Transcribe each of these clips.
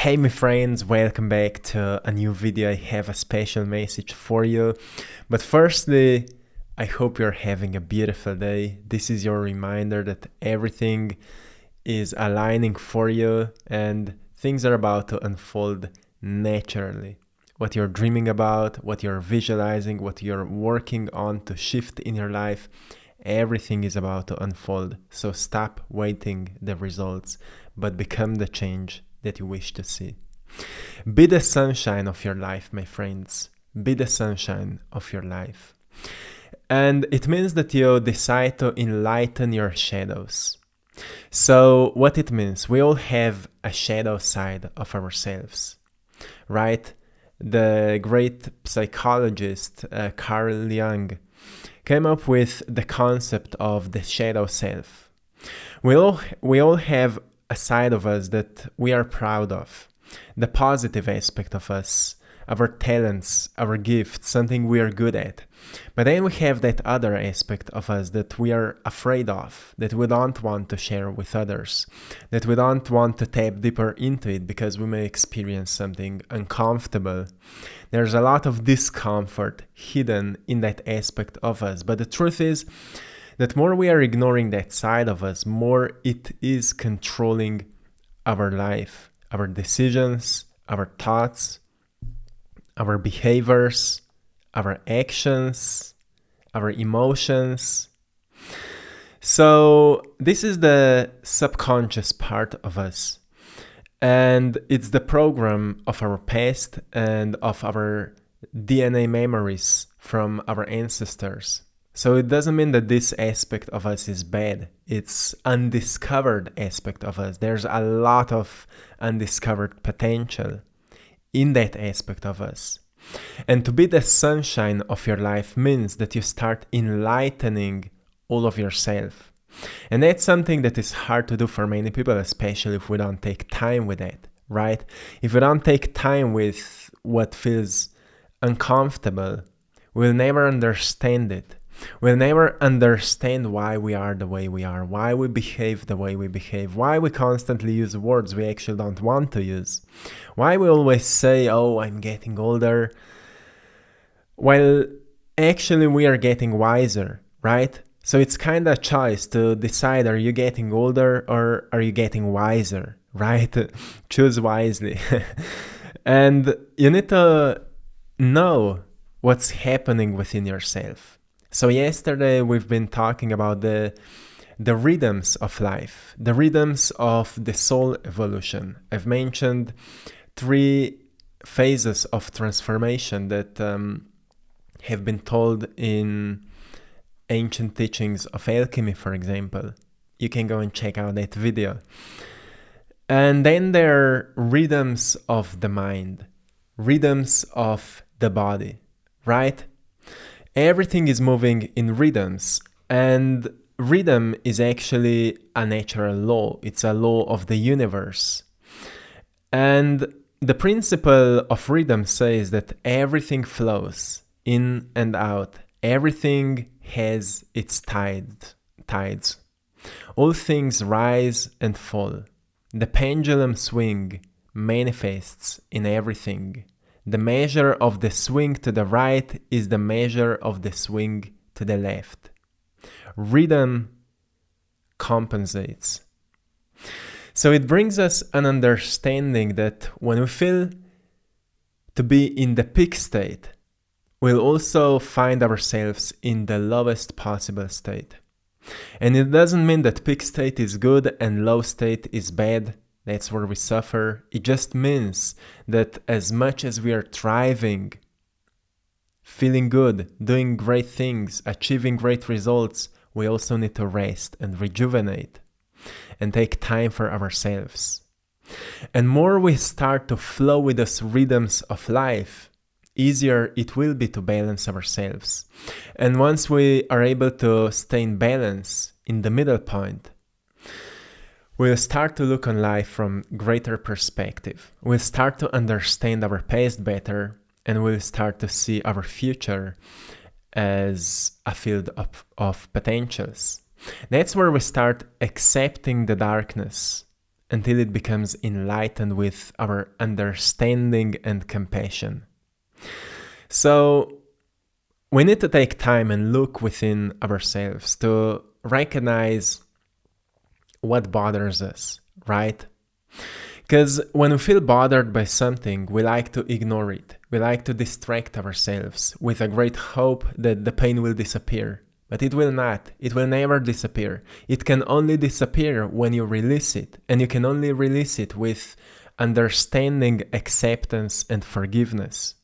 Hey my friends, welcome back to a new video. I have a special message for you. But firstly, I hope you're having a beautiful day. This is your reminder that everything is aligning for you and things are about to unfold naturally. What you're dreaming about, what you're visualizing, what you're working on to shift in your life, everything is about to unfold. So stop waiting the results, but become the change that you wish to see. Be the sunshine of your life, my friends. Be the sunshine of your life. And it means that you decide to enlighten your shadows. So what it means, we all have a shadow side of ourselves, right? The great psychologist Carl Jung came up with the concept of the shadow self. We all have a side of us that we are proud of, the positive aspect of us, our talents, our gifts, something we are good at. But then we have that other aspect of us that we are afraid of, that we don't want to share with others, that we don't want to tap deeper into it because we may experience something uncomfortable. There's a lot of discomfort hidden in that aspect of us, but the truth is that more we are ignoring that side of us, more it is controlling our life, our decisions, our thoughts, our behaviors, our actions, our emotions. So this is the subconscious part of us. And it's the program of our past and of our DNA memories from our ancestors. So it doesn't mean that this aspect of us is bad. It's undiscovered aspect of us. There's a lot of undiscovered potential in that aspect of us. And to be the sunshine of your life means that you start enlightening all of yourself. And that's something that is hard to do for many people, especially if we don't take time with it, right? If we don't take time with what feels uncomfortable, we'll never understand it. We'll never understand why we are the way we are, why we behave the way we behave, why we constantly use words we actually don't want to use, why we always say, oh, I'm getting older, while actually we are getting wiser, right? So it's kind of a choice to decide, are you getting older or are you getting wiser, right? Choose wisely. And you need to know what's happening within yourself. So yesterday we've been talking about the rhythms of life, the rhythms of the soul evolution. I've mentioned 3 phases of transformation that have been told in ancient teachings of alchemy, for example. You can go and check out that video. And then there are rhythms of the mind, rhythms of the body, right? Everything is moving in rhythms, and rhythm is actually a natural law. It's a law of the universe. And the principle of rhythm says that everything flows in and out. Everything has its tides. All things rise and fall. The pendulum swing manifests in everything. The measure of the swing to the right is the measure of the swing to the left. Rhythm compensates. So it brings us an understanding that when we feel to be in the peak state, we'll also find ourselves in the lowest possible state. And it doesn't mean that peak state is good and low state is bad. That's where we suffer. It just means that as much as we are thriving, feeling good, doing great things, achieving great results, we also need to rest and rejuvenate and take time for ourselves. And more we start to flow with those rhythms of life, easier it will be to balance ourselves. And once we are able to stay in balance in the middle point, we'll start to look on life from greater perspective. We'll start to understand our past better, and we'll start to see our future as a field of potentials. That's where we start accepting the darkness until it becomes enlightened with our understanding and compassion. So we need to take time and look within ourselves to recognize what bothers us, right? Because when we feel bothered by something, we like to ignore it. We like to distract ourselves with a great hope that the pain will disappear. But it will not. It will never disappear. It can only disappear when you release it. And you can only release it with understanding, acceptance, and forgiveness.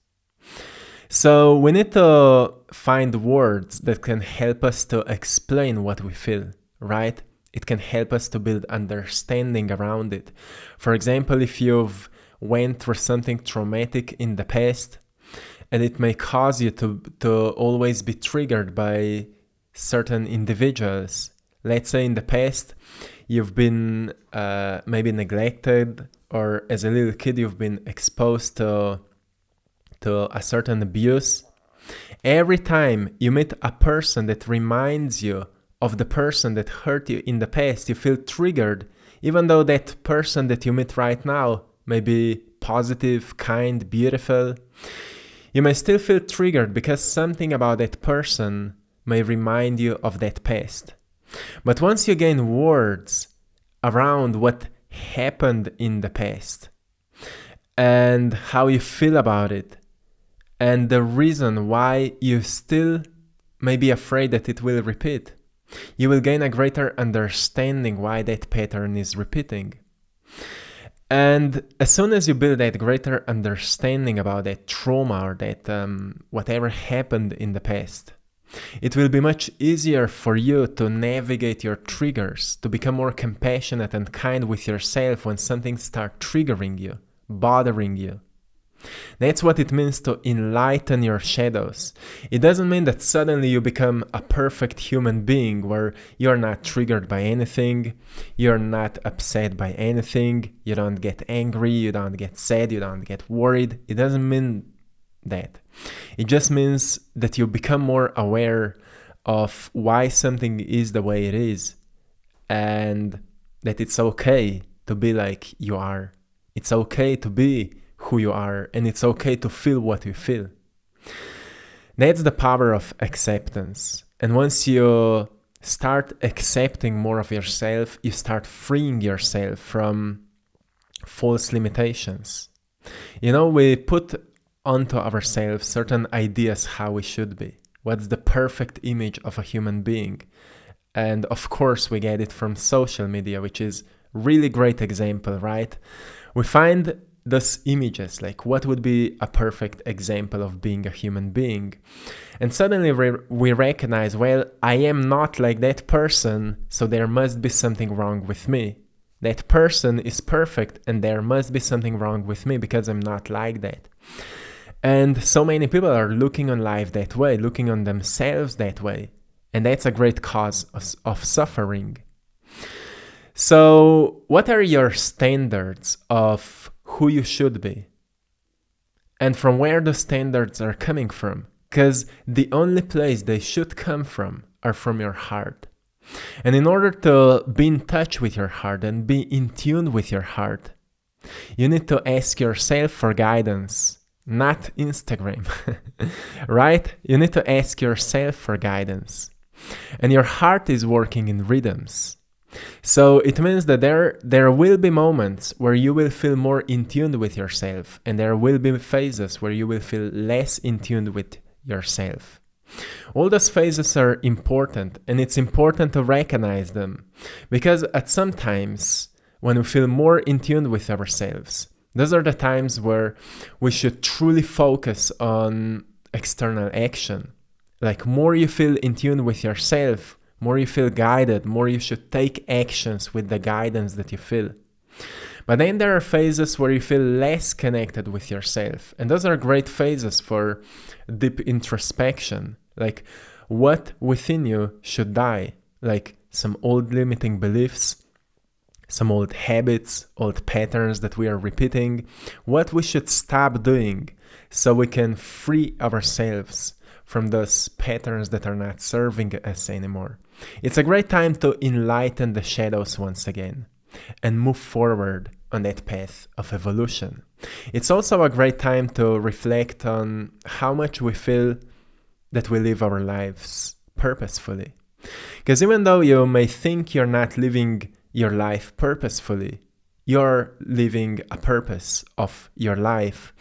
So we need to find words that can help us to explain what we feel, right? It can help us to build understanding around it. For example, if you've went through something traumatic in the past, and it may cause you to always be triggered by certain individuals. Let's say in the past, you've been maybe neglected, or as a little kid, you've been exposed to a certain abuse. Every time you meet a person that reminds you of the person that hurt you in the past, you feel triggered, even though that person that you meet right now may be positive, kind, beautiful. You may still feel triggered because something about that person may remind you of that past. But once you gain words around what happened in the past and how you feel about it, and the reason why you still may be afraid that it will repeat, you will gain a greater understanding why that pattern is repeating. And as soon as you build that greater understanding about that trauma or that whatever happened in the past, it will be much easier for you to navigate your triggers, to become more compassionate and kind with yourself when something starts triggering you, bothering you. That's what it means to enlighten your shadows. It doesn't mean that suddenly you become a perfect human being where you're not triggered by anything, you're not upset by anything, you don't get angry, you don't get sad, you don't get worried. It doesn't mean that. It just means that you become more aware of why something is the way it is, and that it's okay to be like you are. It's okay to be who you are, and it's okay to feel what you feel. That's the power of acceptance. And once you start accepting more of yourself, you start freeing yourself from false limitations. You know, we put onto ourselves certain ideas how we should be. What's the perfect image of a human being? And of course, we get it from social media, which is really great example, right? We find those images, like what would be a perfect example of being a human being. And suddenly we recognize, well, I am not like that person, so there must be something wrong with me. That person is perfect, and there must be something wrong with me because I'm not like that. And so many people are looking on life that way, looking on themselves that way. And that's a great cause of suffering. So what are your standards of who you should be? And from where the standards are coming from? Because the only place they should come from are from your heart. And in order to be in touch with your heart and be in tune with your heart, you need to ask yourself for guidance, not Instagram, right? You need to ask yourself for guidance. And your heart is working in rhythms. So it means that there will be moments where you will feel more in tune with yourself, and there will be phases where you will feel less in tune with yourself. All those phases are important, and it's important to recognize them, because at some times when we feel more in tune with ourselves, those are the times where we should truly focus on external action. Like, more you feel in tune with yourself, more you feel guided, more you should take actions with the guidance that you feel. But then there are phases where you feel less connected with yourself. And those are great phases for deep introspection. Like, what within you should die? Like some old limiting beliefs, some old habits, old patterns that we are repeating. What we should stop doing so we can free ourselves from those patterns that are not serving us anymore. It's a great time to enlighten the shadows once again. and move forward on that path of evolution. It's also a great time to reflect on how much we feel that we live our lives purposefully. Because even though you may think you're not living your life purposefully, you're living a purpose of your life.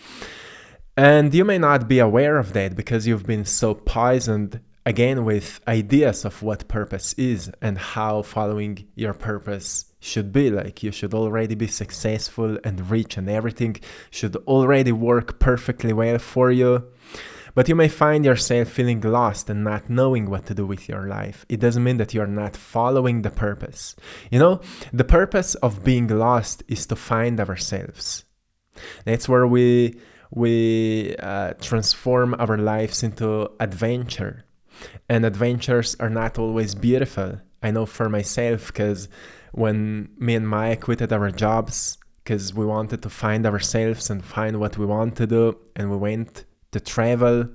And you may not be aware of that because you've been so poisoned again with ideas of what purpose is and how following your purpose should be. Like, you should already be successful and rich and everything should already work perfectly well for you. But you may find yourself feeling lost and not knowing what to do with your life. It doesn't mean that you're not following the purpose. You know, the purpose of being lost is to find ourselves. That's where we transform our lives into adventure. And adventures are not always beautiful. I know for myself, because when me and Maya quitted our jobs, because we wanted to find ourselves and find what we want to do, and we went to travel.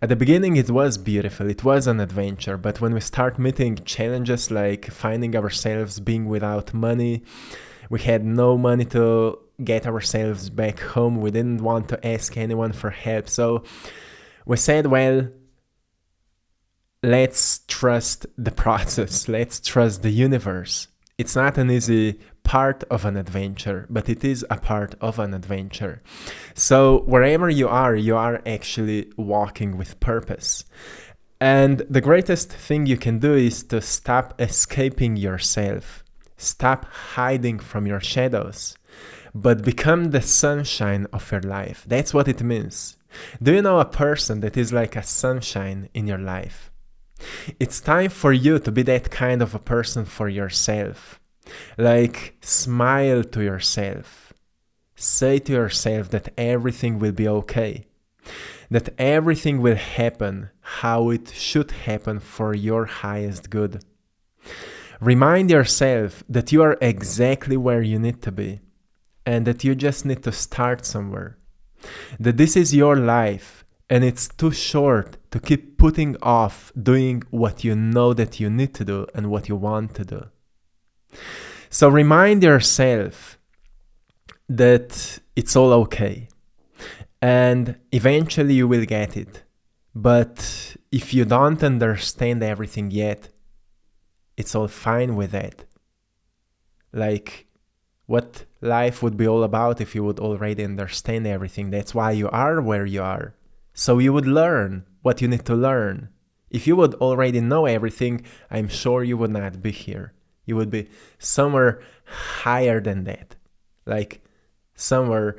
At the beginning, it was beautiful. It was an adventure. But when we start meeting challenges like finding ourselves being without money, we had no money to get ourselves back home. We didn't want to ask anyone for help. So we said, well, let's trust the process. Let's trust the universe. It's not an easy part of an adventure, but it is a part of an adventure. So wherever you are actually walking with purpose. And the greatest thing you can do is to stop escaping yourself. Stop hiding from your shadows, but become the sunshine of your life. That's what it means. Do you know a person that is like a sunshine in your life? It's time for you to be that kind of a person for yourself. Like, smile to yourself. Say to yourself that everything will be okay. That everything will happen how it should happen for your highest good. Remind yourself that you are exactly where you need to be and that you just need to start somewhere. That this is your life and it's too short to keep putting off doing what you know that you need to do and what you want to do. So remind yourself that it's all okay and eventually you will get it. But if you don't understand everything yet, it's all fine with that. Like, what life would be all about if you would already understand everything. That's why you are where you are. So you would learn what you need to learn. If you would already know everything, I'm sure you would not be here. You would be somewhere higher than that. Like somewhere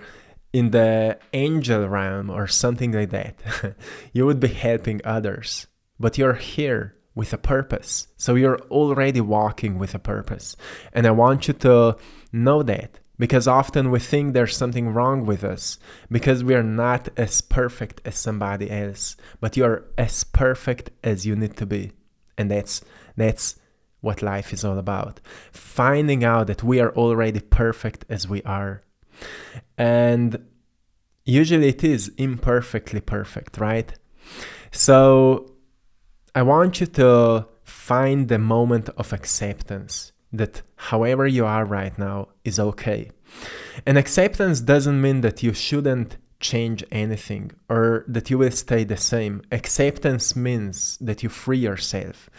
in the angel realm or something like that. You would be helping others. But you're here with a purpose. So you're already walking with a purpose. And I want you to know that. Because often we think there's something wrong with us because we are not as perfect as somebody else, but you're as perfect as you need to be. And that's what life is all about. Finding out that we are already perfect as we are. And usually it is imperfectly perfect, right? So I want you to find the moment of acceptance. That however you are right now is okay. And acceptance doesn't mean that you shouldn't change anything or that you will stay the same. Acceptance means that you free yourself.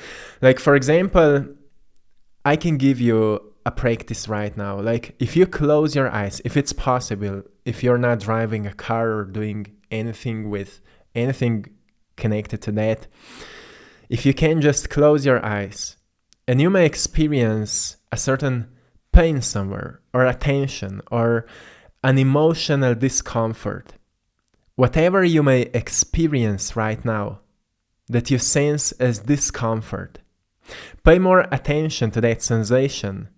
Like, for example, I can give you a practice right now. Like, if you close your eyes, if it's possible, if you're not driving a car or doing anything with anything connected to that, if you can just close your eyes, and you may experience a certain pain somewhere, or a tension, or an emotional discomfort. Whatever you may experience right now, that you sense as discomfort, pay more attention to that sensation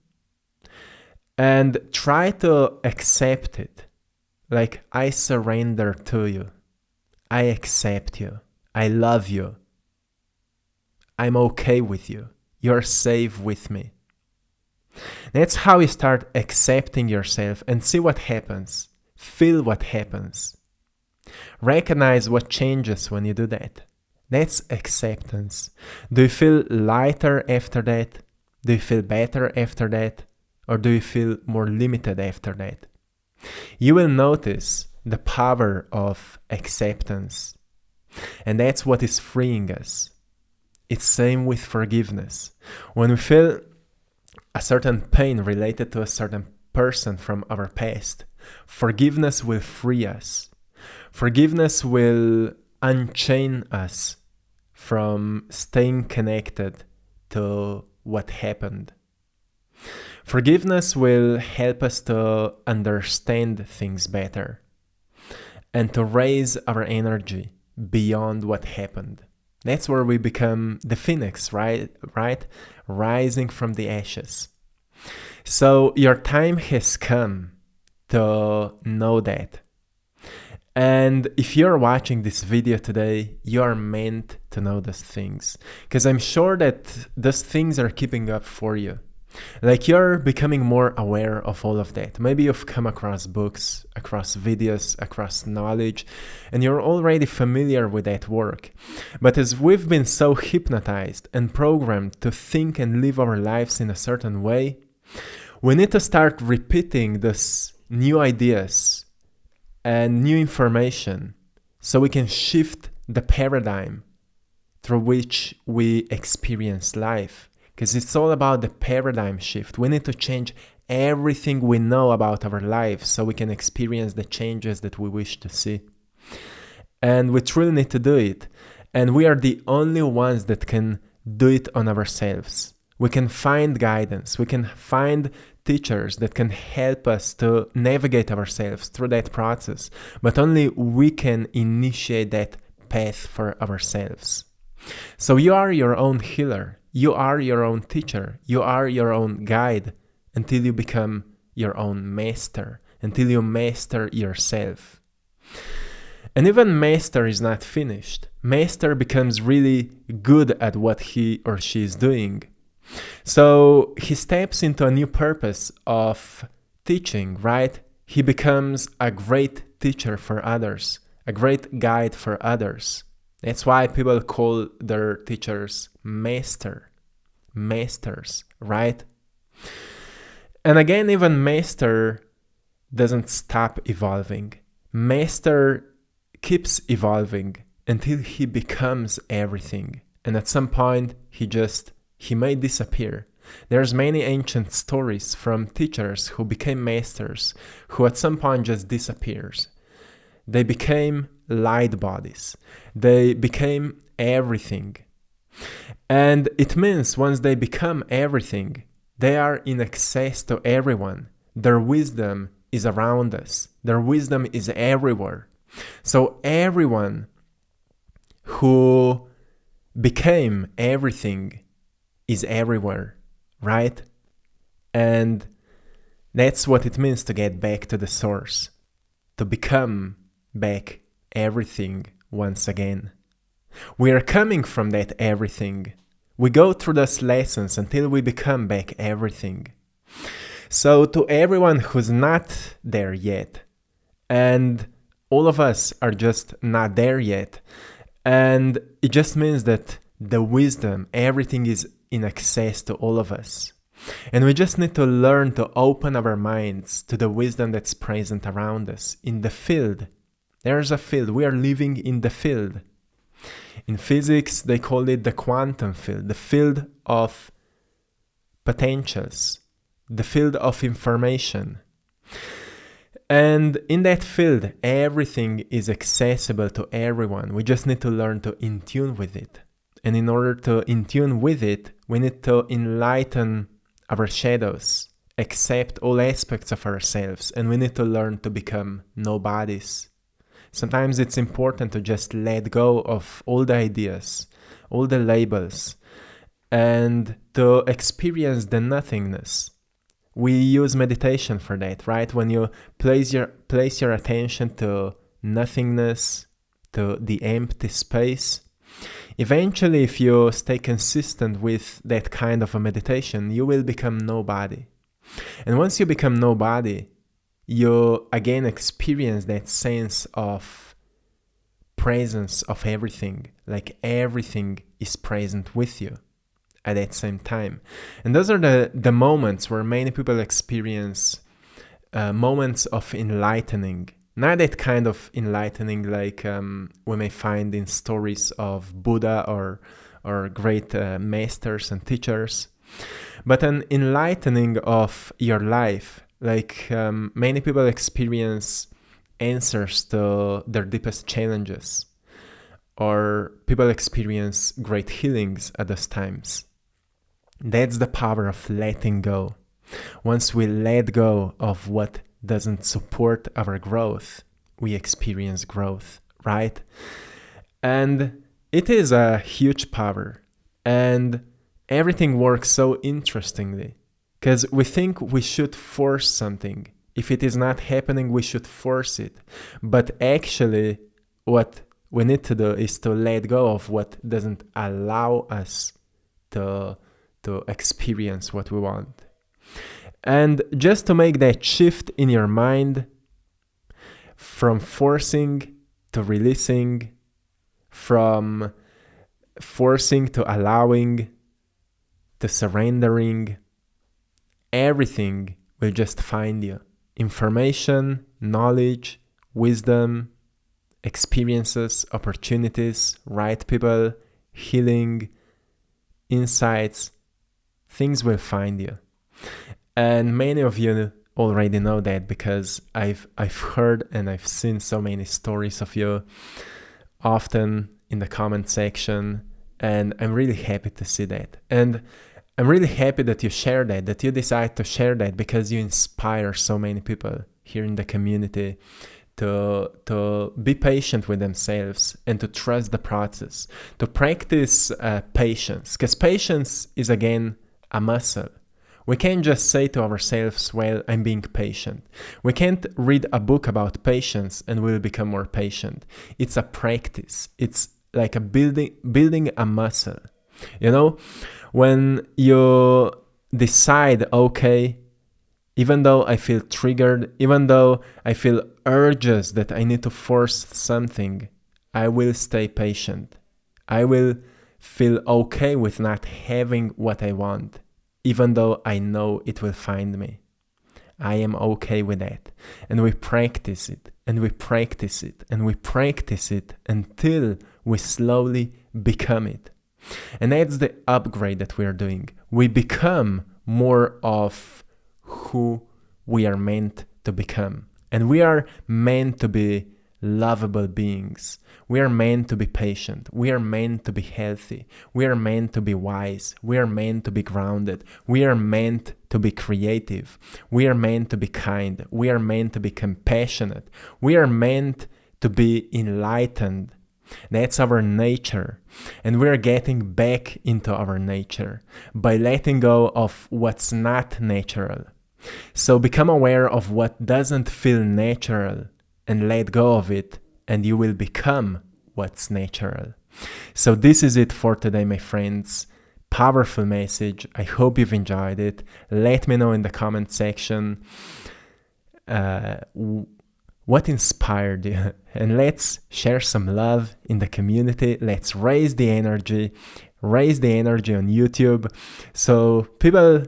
and try to accept it. Like, I surrender to you. I accept you. I love you. I'm okay with you. You're safe with me. That's how you start accepting yourself and see what happens. Feel what happens. Recognize what changes when you do that. That's acceptance. Do you feel lighter after that? Do you feel better after that? Or do you feel more limited after that? You will notice the power of acceptance. And that's what is freeing us. It's same with forgiveness. When we feel a certain pain related to a certain person from our past, forgiveness will free us. Forgiveness will unchain us from staying connected to what happened. Forgiveness will help us to understand things better and to raise our energy beyond what happened. That's where we become the phoenix, right? Rising from the ashes. So your time has come to know that. And if you're watching this video today, you are meant to know those things. Because I'm sure that those things are keeping up for you. Like you're becoming more aware of all of that. Maybe you've come across books, across videos, across knowledge, and you're already familiar with that work. But as we've been so hypnotized and programmed to think and live our lives in a certain way, we need to start repeating these new ideas and new information so we can shift the paradigm through which we experience life. Because it's all about the paradigm shift. We need to change everything we know about our lives so we can experience the changes that we wish to see. And we truly need to do it. And we are the only ones that can do it on ourselves. We can find guidance. We can find teachers that can help us to navigate ourselves through that process. But only we can initiate that path for ourselves. So you are your own healer. You are your own teacher. You are your own guide until you become your own master, until you master yourself. And even master is not finished. Master becomes really good at what he or she is doing. So he steps into a new purpose of teaching, right? He becomes a great teacher for others, a great guide for others. That's why people call their teachers masters, right? And again, even master doesn't stop evolving. Master keeps evolving until he becomes everything. And at some point, he may disappear. There's many ancient stories from teachers who became masters, who at some point just disappears. They became light bodies. They became everything. And it means once they become everything, they are in access to everyone. Their wisdom is around us. Their wisdom is everywhere. So everyone who became everything is everywhere, right? And that's what it means to get back to the source, to become back everything once again. We are coming from that everything. We go through those lessons until we become back everything. So to everyone who's not there yet, and all of us are just not there yet, and it just means that the wisdom, everything is in access to all of us. And we just need to learn to open our minds to the wisdom that's present around us in the field. There's a field. We are living in the field. In physics, they call it the quantum field, the field of potentials, the field of information. And in that field, everything is accessible to everyone. We just need to learn to in tune with it. And in order to in tune with it, we need to enlighten our shadows, accept all aspects of ourselves, and we need to learn to become nobodies. Sometimes it's important to just let go of all the ideas, all the labels, and to experience the nothingness. We use meditation for that, right? When you place your attention to nothingness, to the empty space, eventually, if you stay consistent with that kind of a meditation, you will become nobody. And once you become nobody, you again experience that sense of presence of everything, like everything is present with you. at that same time. And those are the moments where many people experience moments of enlightening. Not that kind of enlightening like we may find in stories of Buddha or great masters and teachers, but an enlightening of your life. Like many people experience answers to their deepest challenges, or people experience great healings at those times. That's the power of letting go. Once we let go of what doesn't support our growth, we experience growth, right? And it is a huge power, and everything works so interestingly, because we think we should force something. If it is not happening, we should force it. But actually, what we need to do is to let go of what doesn't allow us to experience what we want. And just to make that shift in your mind from forcing to releasing, from forcing to allowing, to surrendering, everything will just find you. Information, knowledge, wisdom, experiences, opportunities, right people, healing, insights, things will find you. And many of you already know that, because I've heard and I've seen so many stories of you often in the comment section, and I'm really happy to see that. And I'm really happy that you share that you decide to share that, because you inspire so many people here in the community to be patient with themselves and to trust the process, to practice patience, because patience is again a muscle. We can't just say to ourselves, well, I'm being patient. We can't read a book about patience and we'll become more patient. It's a practice. It's like a building a muscle. You know, when you decide, okay, even though I feel triggered, even though I feel urges that I need to force something, I will stay patient. I will feel okay with not having what I want, even though I know it will find me. I am okay with that. And we practice it, and we practice it, and we practice it until we slowly become it. And that's the upgrade that we are doing. We become more of who we are meant to become. And we are meant to be lovable beings. We are meant to be patient. We are meant to be healthy. We are meant to be wise. We are meant to be grounded. We are meant to be creative. We are meant to be kind. We are meant to be compassionate. We are meant to be enlightened. That's our nature. And we're getting back into our nature by letting go of what's not natural. So become aware of what doesn't feel natural and let go of it, and you will become what's natural. So this is it for today, my friends. Powerful message. I hope you've enjoyed it. Let me know in the comment section what inspired you, and let's share some love in the community. Let's raise the energy on YouTube, so people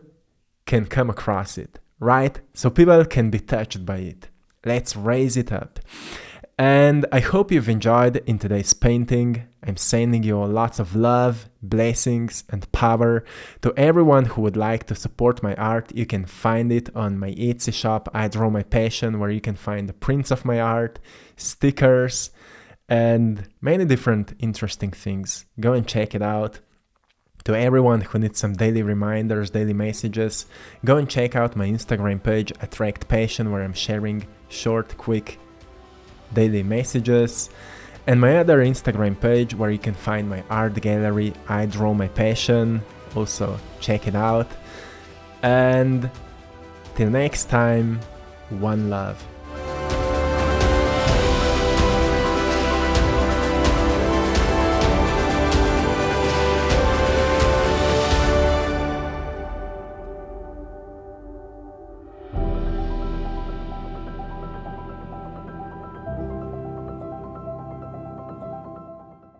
can come across it, right? So people can be touched by it. Let's raise it up. And I hope you've enjoyed in today's painting. I'm sending you lots of love, blessings, and power. To everyone who would like to support my art, you can find it on my Etsy shop, AttractPassion, where you can find the prints of my art, stickers, and many different interesting things. Go and check it out. To everyone who needs some daily reminders, daily messages, go and check out my Instagram page, AttractPassion, where I'm sharing short, quick daily messages, and my other Instagram page where you can find my art gallery, I Draw My Passion. Also check it out. And till next time, one love.